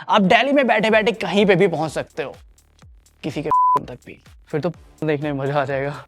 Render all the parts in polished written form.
आप दिल्ली में बैठे बैठे कहीं पे भी पहुंच सकते हो, किसी के तक भी, फिर तो देखने में मजा आ जाएगा।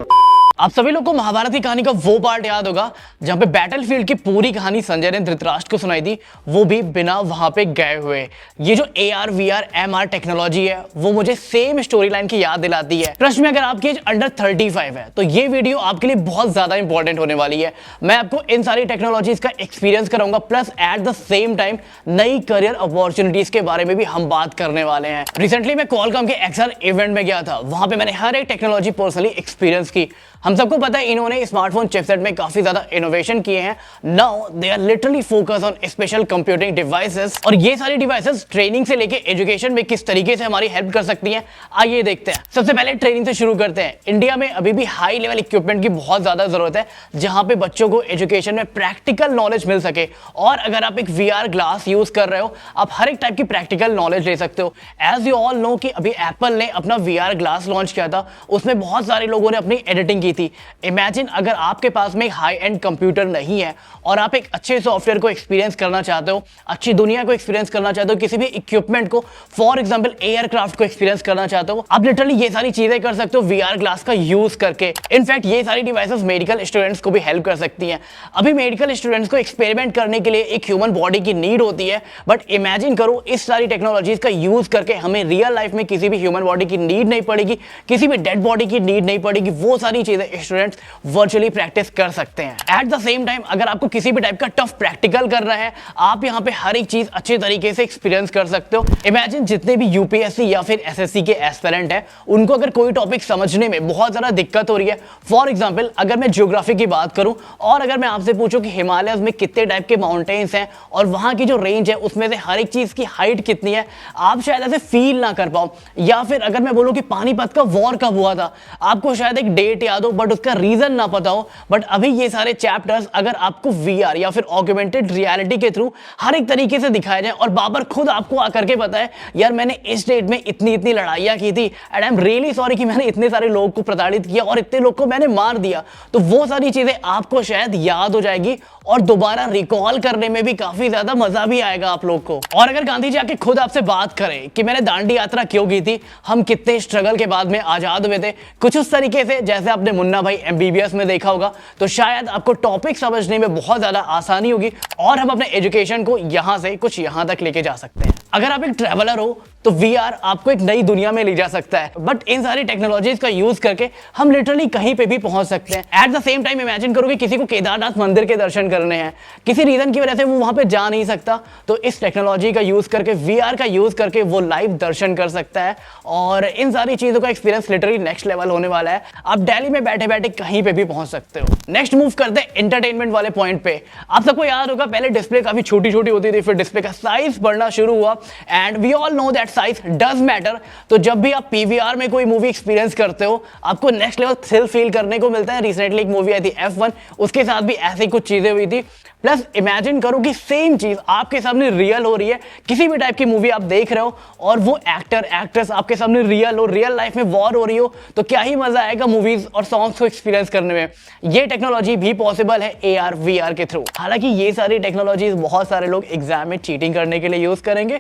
आप सभी लोग को महाभारत की कहानी का वो पार्ट याद होगा जहां पे बैटलफील्ड की पूरी कहानी संजय ने धृतराष्ट्र को सुनाई थी, वो भी बिना वहां पे गए हुए। ये जो AR VR MR टेक्नोलॉजी है वो मुझे सेम स्टोरी लाइन की याद दिलाती है। ट्रस्ट में, अगर आपकी एज अंडर 35 है तो ये वीडियो आपके लिए बहुत ज्यादा इंपॉर्टेंट होने वाली है। मैं आपको इन सारी टेक्नोलॉजीज का एक्सपीरियंस कराऊंगा, plus at the same time नई करियर अपॉर्चुनिटीज के बारे में भी हम बात करने वाले हैं। रिसेंटली मैं क्वालकॉम के XR इवेंट में गया था, वहां पे मैंने हर एक टेक्नोलॉजी पर्सनली एक्सपीरियंस की। हम सबको पता है इन्होंने स्मार्टफोन चिपसेट में काफी ज्यादा इनोवेशन किए हैं। Now they are literally focus on special computing devices, और ये सारी डिवाइसेस ट्रेनिंग से लेके एजुकेशन में किस तरीके से हमारी हेल्प कर सकती हैं, आइए देखते हैं। सबसे पहले ट्रेनिंग से शुरू करते हैं। इंडिया में अभी भी हाई लेवल इक्विपमेंट की बहुत ज्यादा जरूरत है, जहां पे बच्चों को एजुकेशन में प्रैक्टिकल नॉलेज मिल सके। और अगर आप एक VR ग्लास यूज कर रहे हो, आप हर एक टाइप की प्रैक्टिकल नॉलेज ले सकते हो। एज यू ऑल नो कि अभी एप्पल ने अपना VR ग्लास लॉन्च किया था, उसमें बहुत सारे लोगों ने अपनी एडिटिंग की थी। इमेजिन अगर आपके पास में हाई एंड कंप्यूटर नहीं है और आप एक अच्छे सॉफ्टवेयर को एक्सपीरियंस करना चाहते हो, अच्छी दुनिया को एक्सपीरियंस करना चाहते हो, किसी भी इक्विपमेंट को, फॉर एग्जांपल एयरक्राफ्ट को एक्सपीरियंस करना चाहते हो, आप लिटरली ये सारी चीजें कर सकते हो VR ग्लास का यूज करके। इनफैक्ट ये सारी डिवाइसेस मेडिकल स्टूडेंट्स को भी हेल्प कर सकती हैं। अभी मेडिकल स्टूडेंट्स को एक्सपेरिमेंट करने के लिए एक ह्यूमन बॉडी की नीड होती है, बट इमेजिन करो इस सारी टेक्नोलॉजीज का यूज करके हमें रियल लाइफ में किसी भी ह्यूमन बॉडी की नीड नहीं पड़ेगी, किसी भी डेड बॉडी की नीड नहीं पड़ेगी। वो सारी चीजें स्टूडेंट्स वर्चुअली प्रैक्टिस कर सकते हैं। एट द सेम टाइम अगर आपको किसी भी टाइप का टफ प्रैक्टिकल करना है, आप यहाँ पे हर एक चीज अच्छे तरीके से एक्सपीरियंस कर सकते हो। इमेजिन जितने भी UPSC या फिर SSC के एस्पिरेंट है, उनको अगर कोई टॉपिक समझने में बहुत ज्यादा दिक्कत हो रही है, फॉर एग्जाम्पल अगर मैं ज्योग्राफी की बात करूं और अगर मैं आपसे पूछूं कि हिमालय में कितने टाइप के माउंटेन्स हैं और वहां की जो रेंज है उसमें से हर एक चीज की हाइट कितनी है, आप शायद ऐसे फील ना कर पाओ। या फिर अगर मैं बोलूं कि पानीपत का वॉर कब हुआ था, आपको शायद एक डेट याद हो बट उसका रीजन ना पता हो। बट अभी ये सारे चैप्टर्स अगर आपको VR या फिर ऑगमेंटेड रियलिटी के थ्रू हर एक तरीके से दिखाया जाए और बाबर खुद आपको आकर के बताए, यार मैंने इस डेट में इतनी इतनी लड़ाइयां की थी and I am really sorry कि मैंने इतने सारे लोगों को प्रताड़ित किया और इतने लोग को मैंने मार दिया, तो वो सारी चीजें आपको शायद याद हो जाएगी और दोबारा रिकॉल करने में भी काफी ज्यादा मजा भी आएगा आप लोग को। और अगर गांधी जी आके खुद आपसे बात करें कि मैंने दांडी यात्रा क्यों की थी, हम कितने स्ट्रगल के बाद में आजाद हुए थे, कुछ उस तरीके से जैसे आपने मुन्ना भाई MBBS में देखा होगा, तो शायद आपको टॉपिक समझने में बहुत ज्यादा आसानी होगी और हम अपने एजुकेशन को यहां से कुछ यहां तक लेके जा सकते हैं। अगर आप एक ट्रैवलर हो तो VR आपको एक नई दुनिया में ले जा सकता है, बट इन सारी टेक्नोलॉजीज का यूज करके हम लिटरली कहीं पे भी पहुंच सकते हैं। At the same time imagine करो कि किसी को केदारनाथ मंदिर के दर्शन करने हैं, किसी रीजन की वजह से वो वहां पे जा नहीं सकता, तो इस टेक्नोलॉजी का यूज करके, VR का यूज करके वो लाइव दर्शन कर सकता है। और इन सारी चीजों का एक्सपीरियंस लिटरली नेक्स्ट लेवल होने वाला है। आप दिल्ली में बैठे बैठे कहीं पे भी पहुंच सकते हो। नेक्स्ट मूव करते हैं एंटरटेनमेंट वाले पॉइंट पे। आप सबको याद होगा पहले डिस्प्ले काफी छोटी छोटी होती थी, फिर डिस्प्ले का साइज बढ़ना शुरू हुआ and we all know that size does matter. तो जब भी आप PVR में कोई मूवी एक्सपीरियंस करते हो, आपको नेक्स्ट लेवल थ्रिल फील करने को मिलता है। रिसेंटली एक मूवी आई थी F1, उसके साथ भी ऐसी कुछ चीजें हुई थी। प्लस इमेजिन करो कि सेम चीज आपके सामने रियल हो रही है, किसी भी टाइप की मूवी आप देख रहे हो और वो एक्टर एक्ट्रेस आपके सामने रियल हो, रियल लाइफ में वॉर हो रही हो, तो क्या ही मजा आएगा मूवीज और सॉन्ग्स को एक्सपीरियंस करने में। ये टेक्नोलॉजी भी पॉसिबल है AR VR के थ्रू। हालांकि ये सारी टेक्नोलॉजीज बहुत सारे लोग एग्जाम में चीटिंग करने के लिए यूज करेंगे,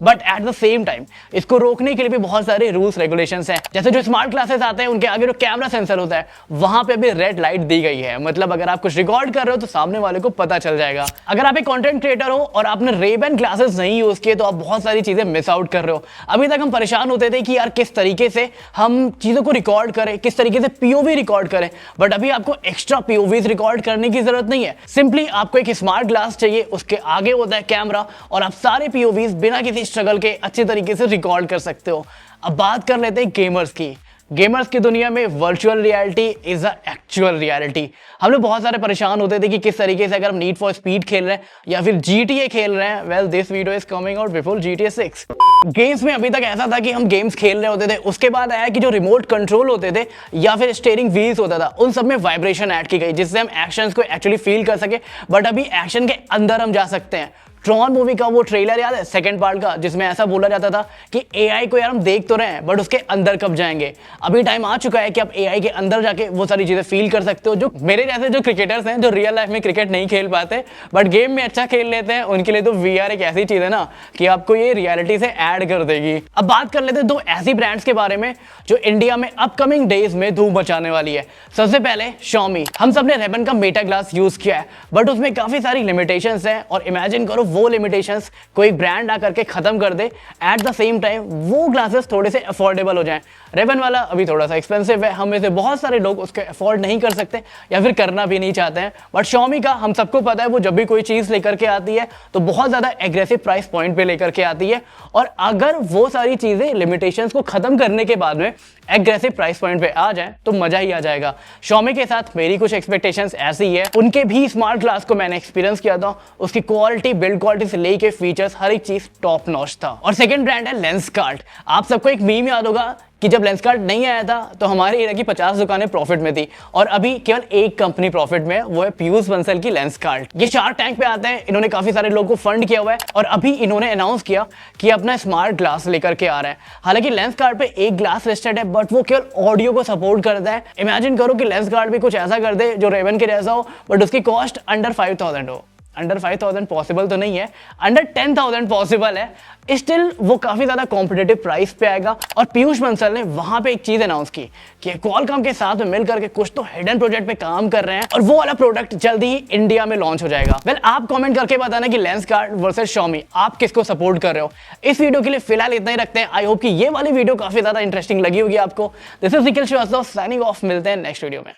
but at the same time इसको रोकने के लिए भी बहुत सारे रूल्स रेगुलेशंस हैं। जैसे जो स्मार्ट क्लासेस आते हैं उनके आगे जो कैमरा सेंसर होता है वहां पे भी रेड लाइट दी गई है, मतलब अगर आप कुछ रिकॉर्ड कर रहे हो तो सामने वाले को पता चल जाएगा। अगर आप एक कंटेंट क्रिएटर हो और आपने Ray-Ban ग्लासेस नहीं यूज किए तो आप बहुत सारी चीजें मिस आउट कर रहे हो। अभी तक हम परेशान होते थे कि यार किस तरीके से हम चीजों को रिकॉर्ड करें, किस तरीके से POV रिकॉर्ड करें, बट अभी आपको एक्स्ट्रा POVs रिकॉर्ड करने की जरूरत नहीं है। सिंपली आपको एक स्मार्ट ग्लास चाहिए, उसके आगे होता है कैमरा और आप सारे POVs बिना किसी स्ट्रगल के अच्छे तरीके से रिकॉर्ड कर सकते हो। अब बात कर लेते हैं गेमर्स की। गेमर्स की दुनिया में virtual reality is a actual reality. हम लोग बहुत सारे परेशान होते थे कि किस तरीके से अगर हम नीड फॉर स्पीड खेल रहे हैं या फिर GTA खेल रहे हैं, well this video is coming out before GTA 6। Games में अभी तक ऐसा था कि हम गेम्स खेल रहे होते थे, उसके बाद आया कि जो रिमोट कंट्रोल होते थे या फिर स्टीयरिंग व्हील्स होता था, उन सब में वाइब्रेशन ऐड की गई जिससे हम एक्शंस को एक्चुअली फील कर सके। बट अभी एक्शन के अंदर हम जा सकते हैं। ट्रॉन मूवी का वो ट्रेलर याद है सेकंड पार्ट का, जिसमें ऐसा बोला जाता था कि एआई को यार हम देख तो रहे हैं बट उसके अंदर कब जाएंगे। अभी टाइम आ चुका है कि आप एआई के अंदर जाके वो सारी चीजें फील कर सकते हो। जो मेरे जैसे जो क्रिकेटर्स हैं जो रियल लाइफ में क्रिकेट नहीं खेल पाते बट गेम में अच्छा खेल लेते हैं, उनके लिए तो वीआर एक ऐसी चीज है ना कि आपको ये रियलिटी से ऐड कर देगी। अब बात कर लेते हैं दो ऐसी ब्रांड्स के बारे में जो इंडिया में अपकमिंग डेज में धूम मचाने वाली है। सबसे पहले Xiaomi। हम सब ने रेबन का मेटा ग्लास यूज किया है बट उसमें काफी सारी लिमिटेशंस हैं और इमेजिन करो वो लिमिटेशंस कोई ब्रांड आकर के खत्म कर दे, एट द सेम टाइम वो ग्लासेस थोड़े से अफोर्डेबल हो जाएं। रेबन वाला अभी थोड़ा सा एक्सपेंसिव है, हम में से बहुत सारे लोग उसके अफोर्ड नहीं कर सकते या फिर करना भी नहीं चाहते हैं। बट Xiaomi का हम सबको पता है वो जब भी कोई चीज लेकर के आती है तो बहुत ज्यादा एग्रेसिव प्राइस पॉइंट पे लेकर के आती है, और अगर वो सारी चीजें लिमिटेशंस को खत्म करने के बाद में एग्रेसिव प्राइस पॉइंट पे आ जाए तो मजा ही आ जाएगा। Xiaomi के साथ मेरी कुछ एक्सपेक्टेशंस ऐसी है। उनके भी स्मार्ट ग्लास को मैंने एक्सपीरियंस किया था, उसकी क्वालिटी बिल्ड क्वालिटी से लेके फीचर्स हर एक चीज टॉप नॉच था। और सेकंड ब्रांड है लेंसकार्ट। आप सबको एक मीम याद होगा कि जब लेंसकार्ट नहीं आया था तो हमारे एरिया की 50 दुकानें प्रॉफिट में थी और अभी केवल एक कंपनी प्रॉफिट में है, वो है पीयूष बंसल की लेंसकार्ट। ये शार्क टैंक पे आते हैं, इन्होंने काफी सारे लोगों को फंड किया हुआ है और अभी इन्होंने अनाउंस किया कि अपना स्मार्ट ग्लास लेकर के आ रहा है। हालांकि लेंसकार्ट पे एक ग्लास लिस्टेड है बट वो केवल ऑडियो को सपोर्ट करता है। इमेजिन करो कि लेंसकार्ट भी कुछ ऐसा कर दे जो रेवन के जैसा हो बट उसकी कॉस्ट अंडर 5000 हो। अंडर 5000 पॉसिबल तो नहीं है, अंडर 10,000 पॉसिबल है। स्टिल वो काफी ज्यादा कॉम्पिटेटिव प्राइस पे आएगा। और पीयूष बंसल ने वहां पे एक चीज अनाउंस की कि क्वालकॉम के साथ में मिलकर के कुछ तो हिडन प्रोजेक्ट पे काम कर रहे हैं और वो वाला प्रोडक्ट जल्दी ही इंडिया में लॉन्च हो जाएगा। वेल आप कमेंट करके बताना कि लेंसकार्ट वर्सेस Xiaomi आप किसको सपोर्ट कर रहे हो। इस वीडियो के लिए फिलहाल इतना ही रखते हैं। आई होप कि ये वाली वीडियो काफी ज्यादा इंटरेस्टिंग लगी होगी आपको। This is Nikhil Shrivastava signing off. मिलते हैं नेक्स्ट वीडियो में।